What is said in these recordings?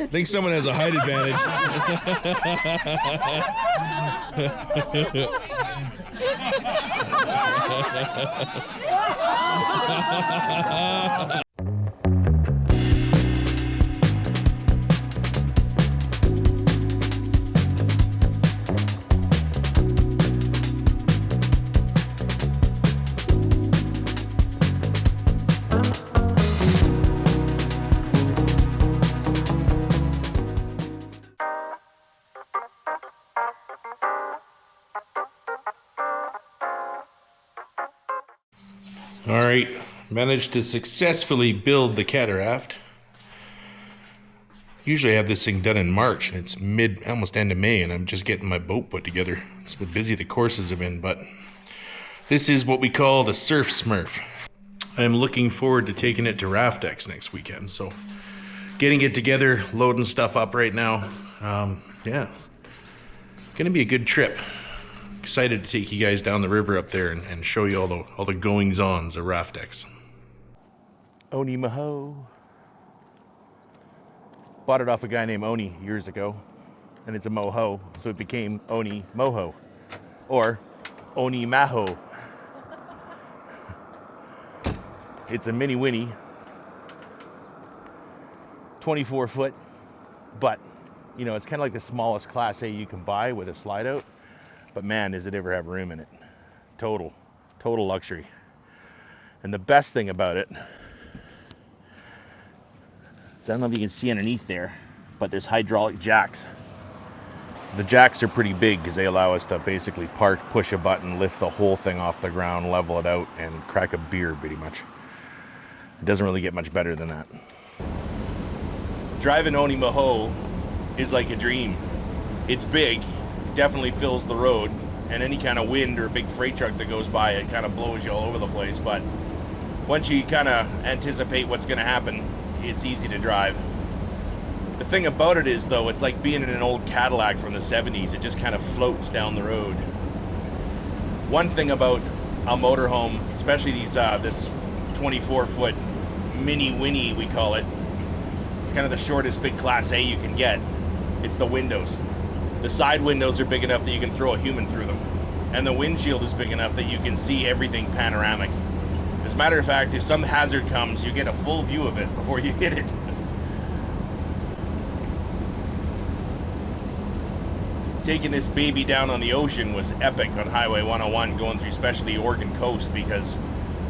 think someone has a height advantage. All right, managed to successfully build the cataract. Usually I have this thing done in March, and it's almost end of May, and I'm just getting my boat put together. It's been busy the courses have been, but this is what we call the Surf Smurf. I'm looking forward to taking it to Raftex next weekend, so getting it together, loading stuff up right now. Yeah, gonna be a good trip. Excited to take you guys down the river up there and show you all the goings-ons of Raftex. Oni Moho. Bought it off a guy named Oni years ago, and it's a moho, so it became Oni Moho, or Oni Maho. It's a mini Winnie, 24 foot, but you know, it's kind of like the smallest Class A you can buy with a slide out. But man, does it ever have room in it. Total luxury. And the best thing about it, so I don't know if you can see underneath there, but there's hydraulic jacks. The jacks are pretty big because they allow us to basically park, push a button, lift the whole thing off the ground, level it out, and crack a beer pretty much. It doesn't really get much better than that. Driving Oni Moho is like a dream. It's big. Definitely fills the road, and any kind of wind or big freight truck that goes by, it kind of blows you all over the place. But once you kind of anticipate what's going to happen, it's easy to drive. The thing about it is, though, it's like being in an old Cadillac from the 70s. It just kind of floats down the road. One thing about a motorhome, especially these this 24-foot mini Winnie, we call it, it's kind of the shortest big Class A you can get. It's the windows. The side windows are big enough that you can throw a human through them. And the windshield is big enough that you can see everything panoramic. As a matter of fact, if some hazard comes, you get a full view of it before you hit it. Taking this baby down on the ocean was epic on Highway 101, going through especially the Oregon coast, because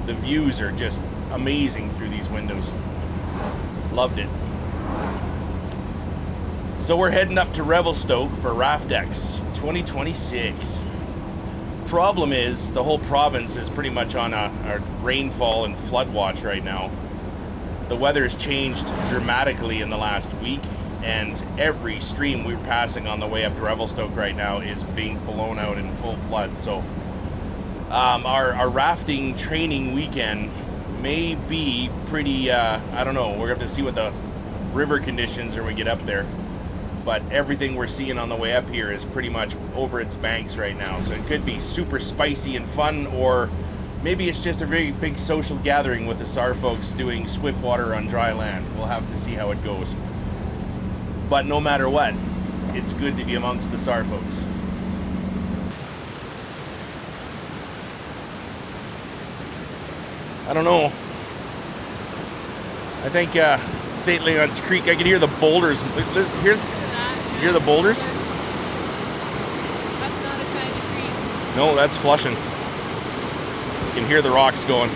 the views are just amazing through these windows. Loved it. So we're heading up to Revelstoke for Raftex 2026. Problem is, the whole province is pretty much on a rainfall and flood watch right now. The weather has changed dramatically in the last week, and every stream we're passing on the way up to Revelstoke right now is being blown out in full flood. So our rafting training weekend may be pretty, I don't know, we're going to have to see what the river conditions are when we get up there. But everything we're seeing on the way up here is pretty much over its banks right now. So it could be super spicy and fun, or maybe it's just a very big social gathering with the SAR folks doing swift water on dry land. We'll have to see how it goes. But no matter what, it's good to be amongst the SAR folks. I don't know. I think St. Leon's Creek, I can hear the boulders. Hear the boulders? That's not a sign of creek. No, that's Flushing. You can hear the rocks going.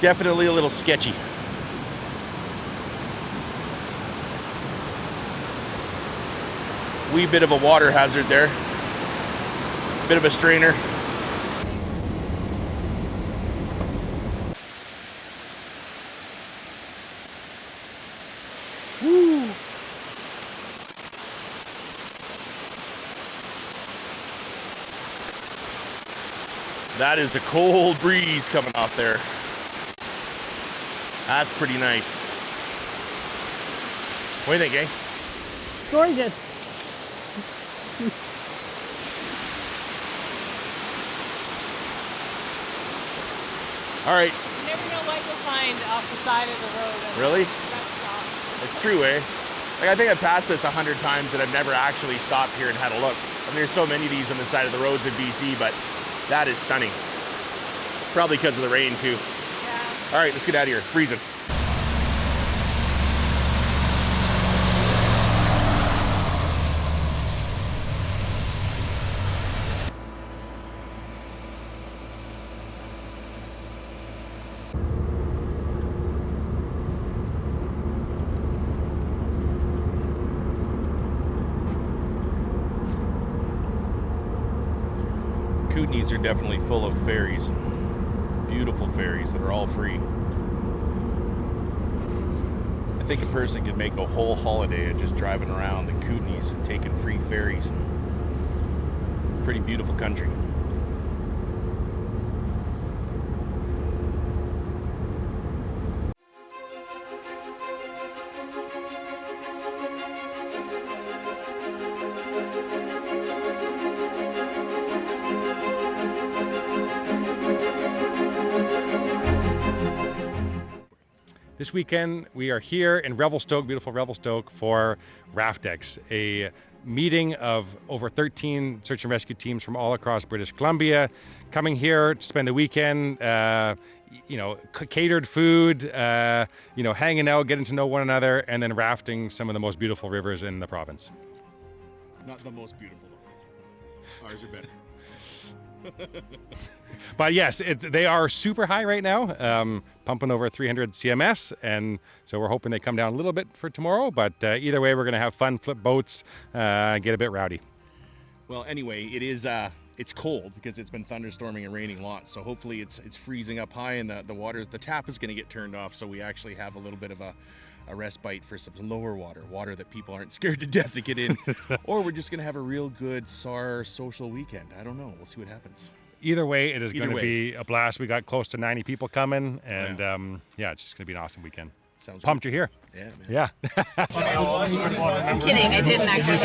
Definitely a little sketchy. Wee bit of a water hazard there. Bit of a strainer. Woo. That is a cold breeze coming off there. That's pretty nice. What do you think, eh? It's gorgeous. All right. You never know what you'll find off the side of the road. Really? That's It's true, eh? Like, I think I've passed this 100 times and I've never actually stopped here and had a look. I mean, there's so many of these on the side of the roads in BC, but that is stunning. Probably because of the rain too. Yeah. All right, let's get out of here. It's freezing. Kootenays are definitely full of ferries. Beautiful ferries that are all free. I think a person could make a whole holiday of just driving around the Kootenays and taking free ferries. Pretty beautiful country. This weekend, we are here in Revelstoke, beautiful Revelstoke, for RAFTX, a meeting of over 13 search and rescue teams from all across British Columbia, coming here to spend the weekend, catered food, hanging out, getting to know one another, and then rafting some of the most beautiful rivers in the province. Not the most beautiful. Ours are better. But yes, they are super high right now, pumping over 300 CMS, and so we're hoping they come down a little bit for tomorrow, but either way, we're going to have fun, flip boats, get a bit rowdy. Well, anyway, it's cold because it's been thunderstorming and raining lots, so hopefully it's freezing up high and the tap is going to get turned off, so we actually have a little bit of a respite for some lower water that people aren't scared to death to get in. Or we're just going to have a real good SAR social weekend. I don't know. We'll see what happens. Either way, it is going to be a blast. We got close to 90 people coming, and it's just going to be an awesome weekend. Sounds pumped you're here. Yeah, man. Yeah. I'm kidding, I didn't actually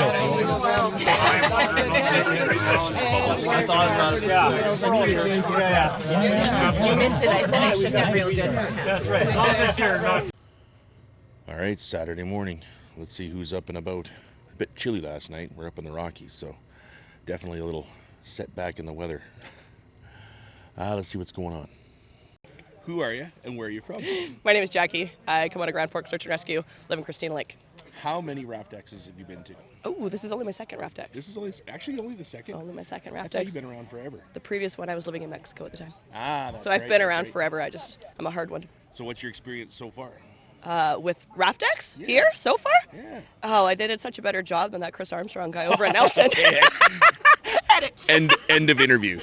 You missed it. I said I should have real good. That's right. As long as it's here, not. All right, Saturday morning. Let's see who's up and about. A bit chilly last night. We're up in the Rockies, so definitely a little setback in the weather. Let's see what's going on. Who are you and where are you from? My name is Jackie. I come out of Grand Forks Search and Rescue, live in Christina Lake. How many RAFTXs have you been to? Oh, this is only my second RAFTX. This is actually only the second? Only my second I thought RAFTX. you've been around forever. The previous one, I was living in Mexico at the time. That's so right. I've been that's around right. forever. I'm a hard one. So what's your experience so far? With RAFTX here so far? Yeah. Oh, I did such a better job than that Chris Armstrong guy over at Nelson. Edit. End of interview.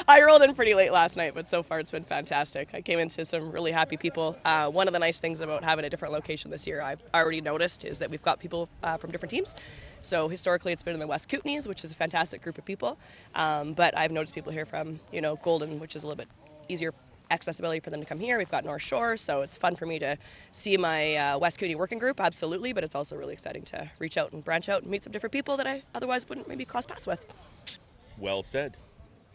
I rolled in pretty late last night, but so far it's been fantastic. I came into some really happy people. One of the nice things about having a different location this year, I've already noticed, is that we've got people from different teams. So historically it's been in the West Kootenays, which is a fantastic group of people. But I've noticed people here from, Golden, which is a little bit easier accessibility for them to come here. We've got North Shore, so it's fun for me to see my West Kootenay working group, absolutely, but it's also really exciting to reach out and branch out and meet some different people that I otherwise wouldn't maybe cross paths with. Well said.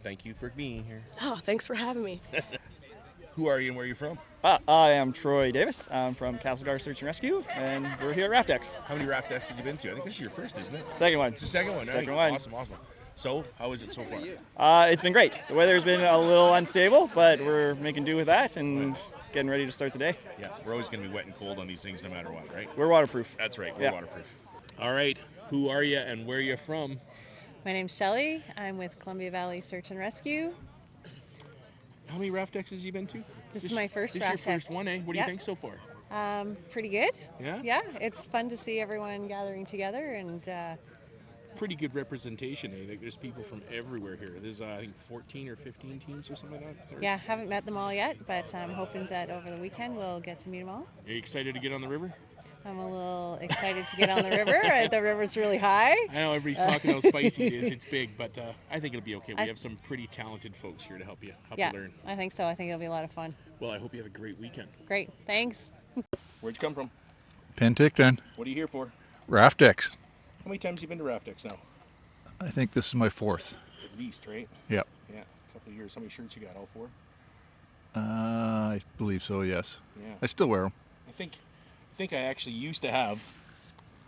Thank you for being here. Oh, thanks for having me. Who are you and where are you from? I am Troy Davis. I'm from Castlegar Search and Rescue, and we're here at RAFTX. How many RAFTXs have you been to? I think this is your first, isn't it? Second one. It's the second one. Second right? one. Awesome. So, how is it so far? It's been great. The weather's been a little unstable, but we're making do with that and getting ready to start the day. Yeah, we're always going to be wet and cold on these things no matter what, right? We're waterproof. That's right, we're waterproof. All right, who are you and where are you from? My name's Shelley. I'm with Columbia Valley Search and Rescue. How many RAFTXs have you been to? This is my first This RAFTX. is your first one, eh? What do you think so far? Pretty good. Yeah? Yeah, it's fun to see everyone gathering together and Pretty good representation, eh? Like, there's people from everywhere here. There's, I think, 14 or 15 teams or something like that. yeah, haven't met them all yet, but I'm hoping that over the weekend we'll get to meet them all. Are you excited to get on the river? I'm a little excited to get on the river. The river's really high. I know everybody's talking how spicy it is. It's big, but I think it'll be okay. We have some pretty talented folks here to help you learn. I think so. I think it'll be a lot of fun. Well, I hope you have a great weekend. Great. Thanks. Where'd you come from? Penticton, What are you here for? RAFTX. How many times have you been to RAFTX now? I think this is my fourth. At least, right? Yep. Yeah. couple of years. How many shirts you got? All 4? I believe so, yes. Yeah. I still wear them. I think I actually used to have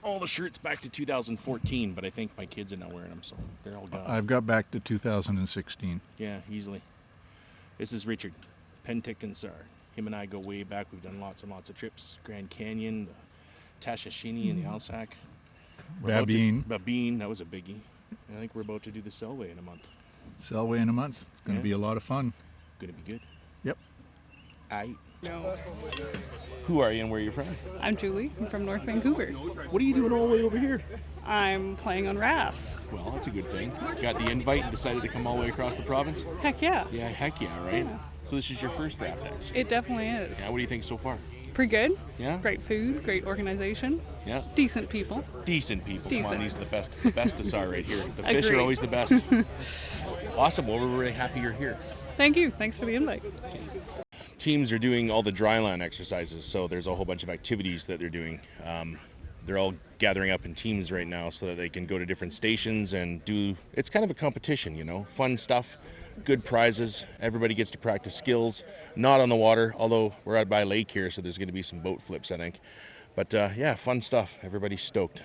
all the shirts back to 2014, but I think my kids are not wearing them, so they're all gone. I've got back to 2016. Yeah, easily. This is Richard, Pentic and Sar. Him and I go way back. We've done lots and lots of trips. Grand Canyon, the Tashashini and the Alsac. Babine. Babine, that was a biggie. And I think we're about to do the Selway in a month. Selway in a month. It's going to be a lot of fun. Gonna be good. Yep. No. Who are you and where are you from? I'm Julie. I'm from North Vancouver. What are you doing all the way over here? I'm playing on rafts. Well, that's a good thing. Got the invite and decided to come all the way across the province? Heck yeah. Yeah, heck yeah, right? Yeah. So this is your first RAFTX? It definitely is. Yeah, what do you think so far? Pretty good. Yeah? Great food, great organization. Yeah? Decent people. Decent people. Decent. Come on, these are the bestest are right here. The fish Agreed. are always the best. Awesome. Well, we're really happy you're here. Thank you. Thanks for the invite. Teams are doing all the dryland exercises, so there's a whole bunch of activities that they're doing. They're all gathering up in teams right now so that they can go to different stations and do, it's kind of a competition, you know, fun stuff, good prizes, everybody gets to practice skills, not on the water, although we're out by a lake here, so there's going to be some boat flips, I think. But yeah, fun stuff, everybody's stoked.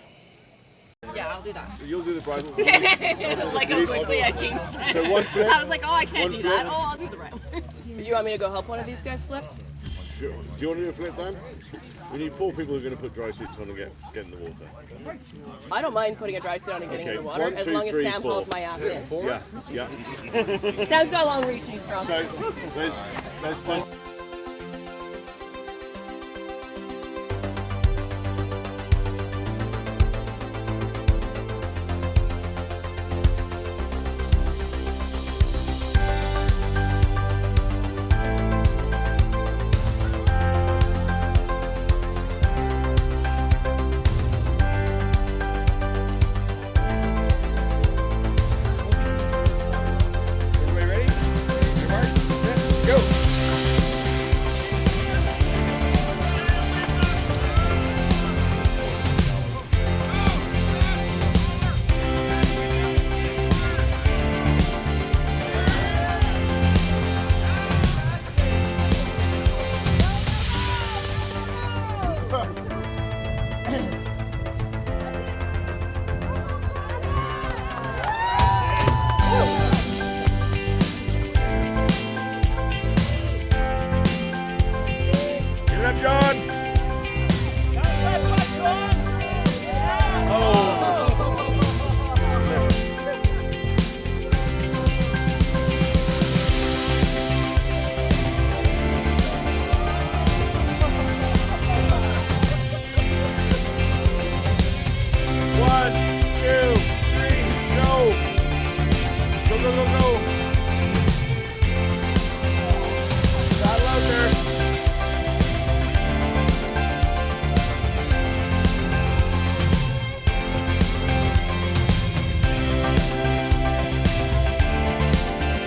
Yeah, I'll do that. So you'll do the bridle. Like how quickly I changed it. So one flip. I was like, oh, I can't do flip. that. Oh, I'll do the right one. You want me to go help one of these guys flip? Sure. Do you want to do a flip, Dan? We need 4 people who are going to put dry suits on and get in the water. I don't mind putting a dry suit on and getting in the water, 1, 2, as long as 3, Sam 4. hauls my ass in. Yeah. Sam's got a long reach and he's strong. So there's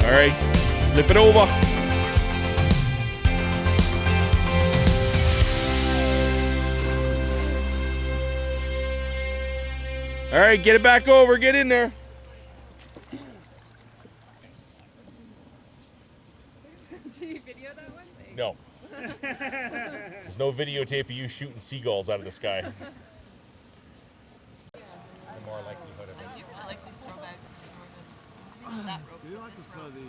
All right, flip it over. All right, get it back over, get in there. Do you video that one? No. There's no videotape of you shooting seagulls out of the sky. The more likelihood of it. I like these throwbacks. That rope. Do I prefer the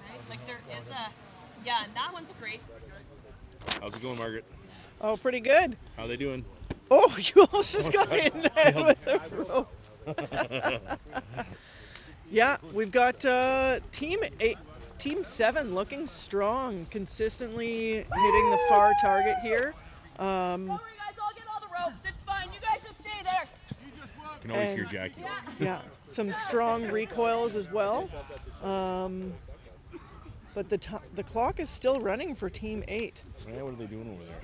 Right? Like there is a, yeah, and that one's great. How's it going, Margaret? Oh, pretty good. How are they doing? Oh, you almost got in there with the rope. Yeah, we've got team 7 looking strong, consistently hitting the far target here. Don't worry, guys, I'll get all the ropes. It's fine. You guys just stay there. I can always hear Jackie. Yeah, some strong recoils as well. But the clock is still running for Team 8. Yeah, what are they doing over there?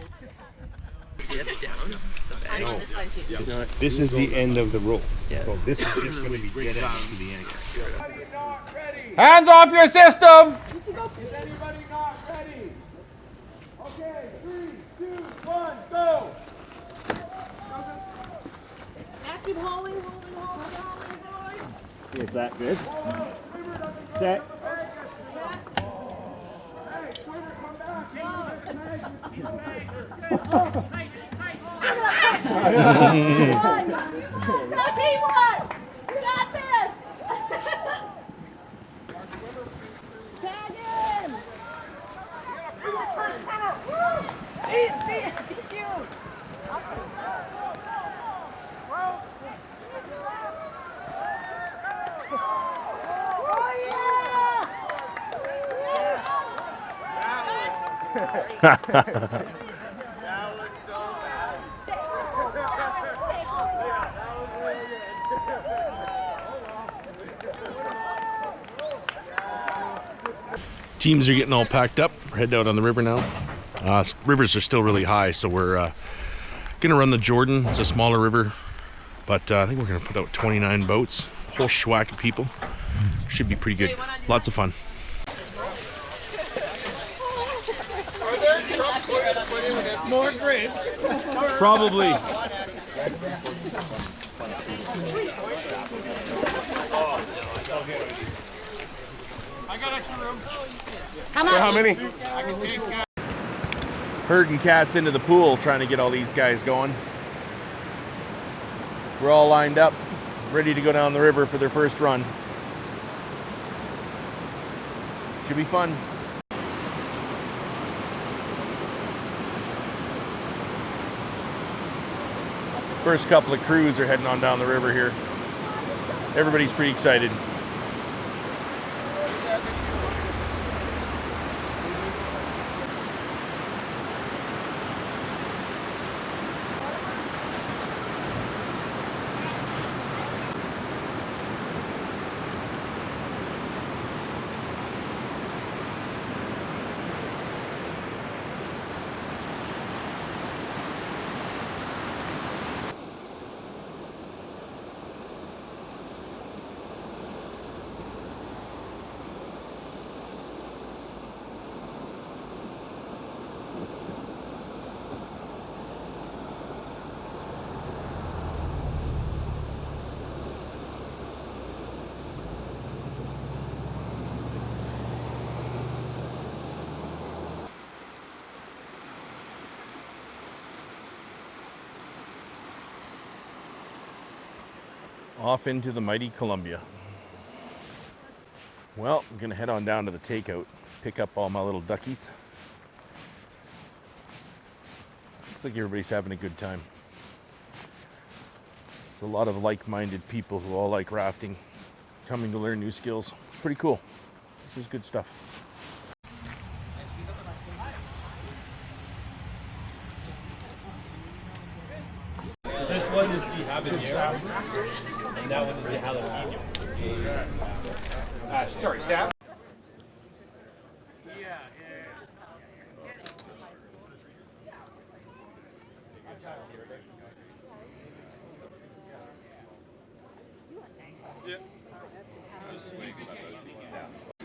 Sit down. I'm on this line too. This is the end of the rope. Yeah. So this is just going to be dead end to the end. Hands off your system! Is anybody not ready? Okay, 3, 2, 1, go! Keep hauling, hauling. Is that good? Set. Go teamwork! You got this! Tag in! Teams are getting all packed up. We're heading out on the river now. Rivers are still really high, so we're going to run the Jordan. It's a smaller river, but I think we're going to put out 29 boats. Whole schwack of people. Should be pretty good. Lots of fun. More grapes. Probably. I got extra room. How much? How many? I can take. Herding cats into the pool, trying to get all these guys going. We're all lined up, ready to go down the river for their first run. Should be fun. First couple of crews are heading on down the river here. Everybody's pretty excited. Off into the mighty Columbia. Well, I'm gonna head on down to the takeout, pick up all my little duckies. Looks like everybody's having a good time. There's a lot of like-minded people who all like rafting, coming to learn new skills. Pretty cool. This is good stuff. This one is the habanero, and that one is the jalapeno. Sorry, Sam. Yeah.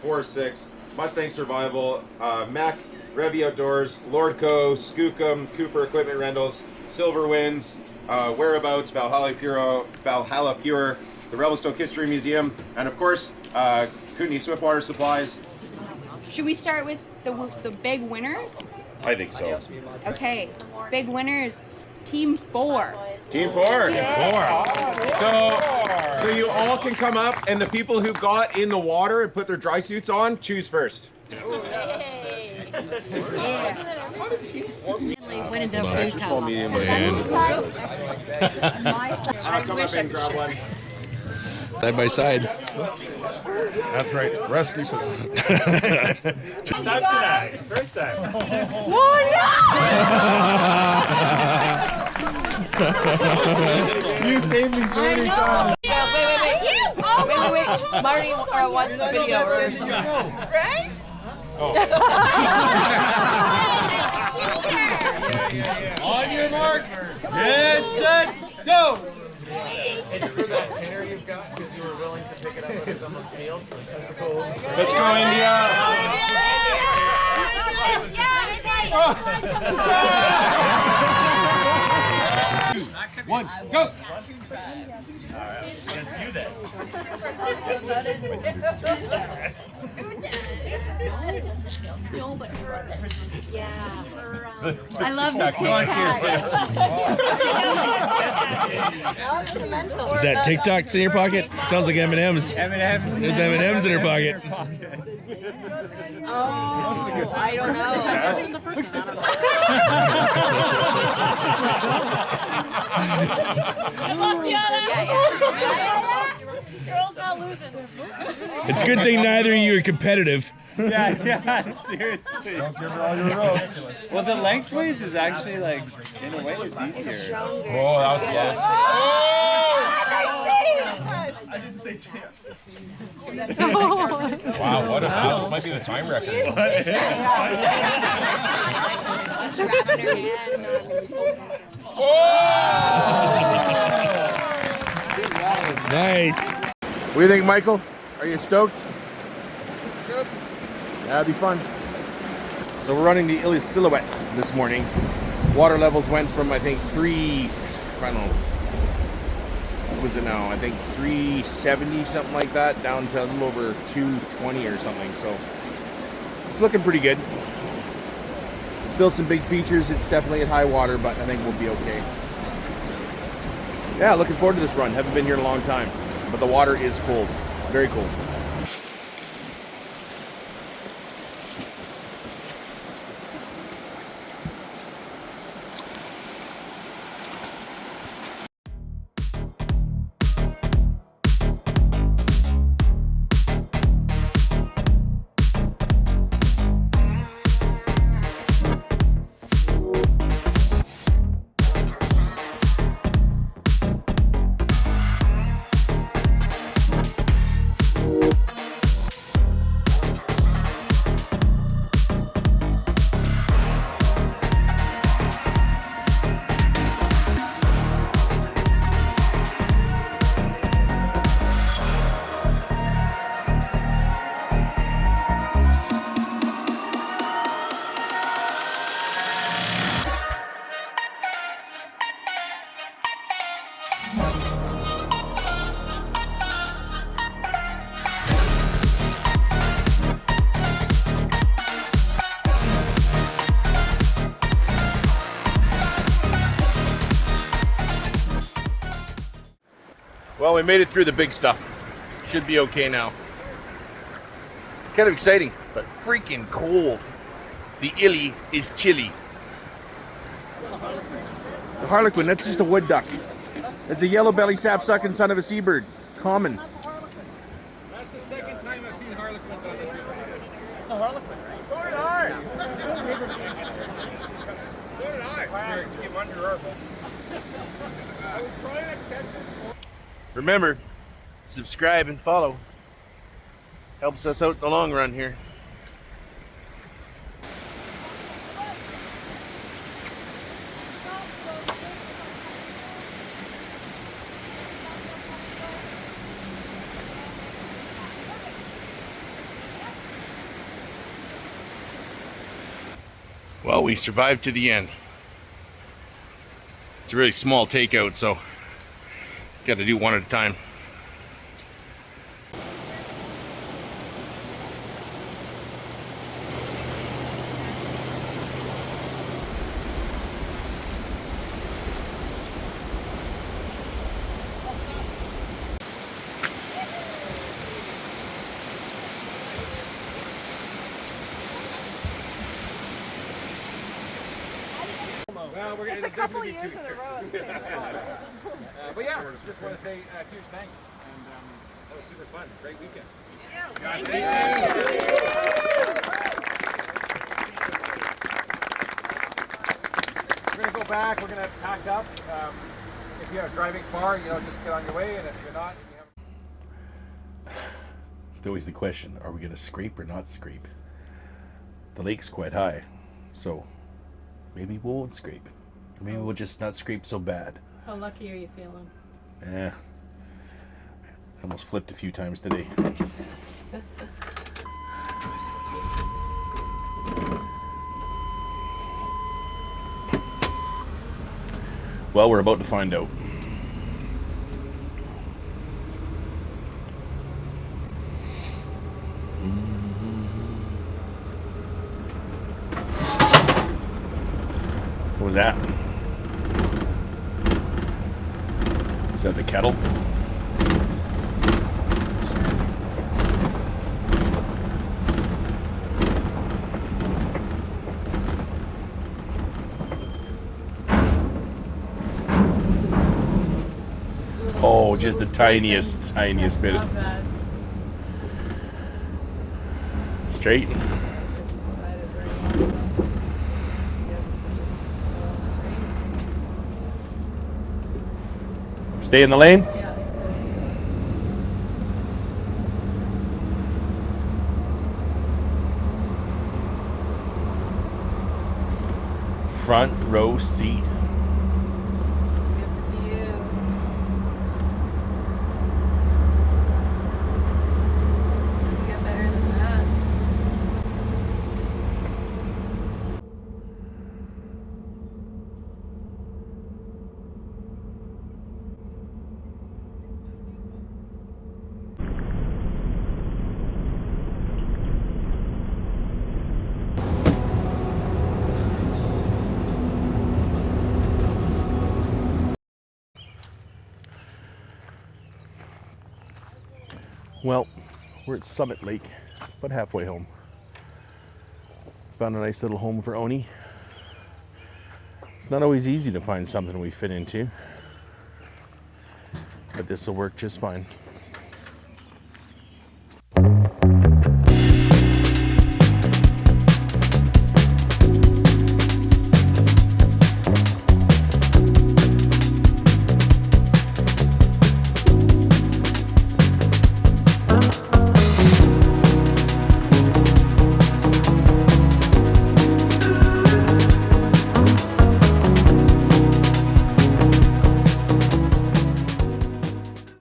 4-6, Mustang Survival, Mac, Revy Outdoors, Lordco, Skookum, Cooper Equipment Rentals, Silver Winds, Whereabouts, Valhalla Pure, the Revelstoke History Museum, and of course, Kootenay Swiftwater Supplies. Should we start with the big winners? I think so. Okay, big winners, Team 4. Team 4. So you all can come up, and the people who got in the water and put their dry suits on, choose first. Winning the food cup. Come up and grab one. Side by side. That's right. Rescue food. First time. You saved me so many times. Wait. Marty wants the video. Right? On your mark. Get set, go. Let's go, India! One, go! Against you then. No, but her, yeah. I love the Tic Tacs. Is that TikToks in your pocket? Sounds like M&M's. M&M's. There's M&M's in her pocket. Oh, I don't know. The first one, I love Diana. Girl's not losing. It's a good thing neither of you are competitive. Yeah, seriously. Don't give her all your ropes. Well, the lengthways is actually like, in a way, it's easier. Oh, that was close. I didn't say chance. Wow, what a battle. This might be the time record. Nice. What do you think, Michael? Are you stoked? That'd be fun. So we're running the Illy Silhouette this morning. Water levels went from, I think, I don't know, what was it now? I think 370, something like that, down to a little over 220 or something. So it's looking pretty good. Still some big features. It's definitely at high water, but I think we'll be okay. Yeah, looking forward to this run. Haven't been here in a long time, but the water is cold. Very cold. Well, we made it through the big stuff. Should be okay now. Kind of exciting, but freaking cold. The Illy is chilly. The Harlequin, that's just a wood duck. It's a yellow belly sap-sucking son of a seabird. Common. That's the second time I've seen Harlequins on this river. It's a Harlequin, right? So did I. So did I. Give under our I was trying to catch it. Remember, subscribe and follow. Helps us out in the long run here. Well, we survived to the end. It's a really small takeout, so got to do one at a time. Well, we're It's a couple years in a row. but yeah, just want to say huge thanks, and that was super fun. Great weekend. Thank you. We're gonna go back. We're gonna pack up. If you're driving far, just get on your way, and if you're not, It's always the question: are we gonna scrape or not scrape? The lake's quite high, so maybe we won't scrape. Or maybe we'll just not scrape so bad. How lucky are you feeling? Yeah. I almost flipped a few times today. Well, we're about to find out. What was that? Is that the kettle? Oh, just the tiniest bit. Not bad. Straight. Decided where he wants us. Yes, we're just going straight. Stay in the lane. Yeah, exactly. Front row seat. Get better than that. Well, we're at Summit Lake, about halfway home. Found a nice little home for Oni. It's not always easy to find something we fit into, but this will work just fine.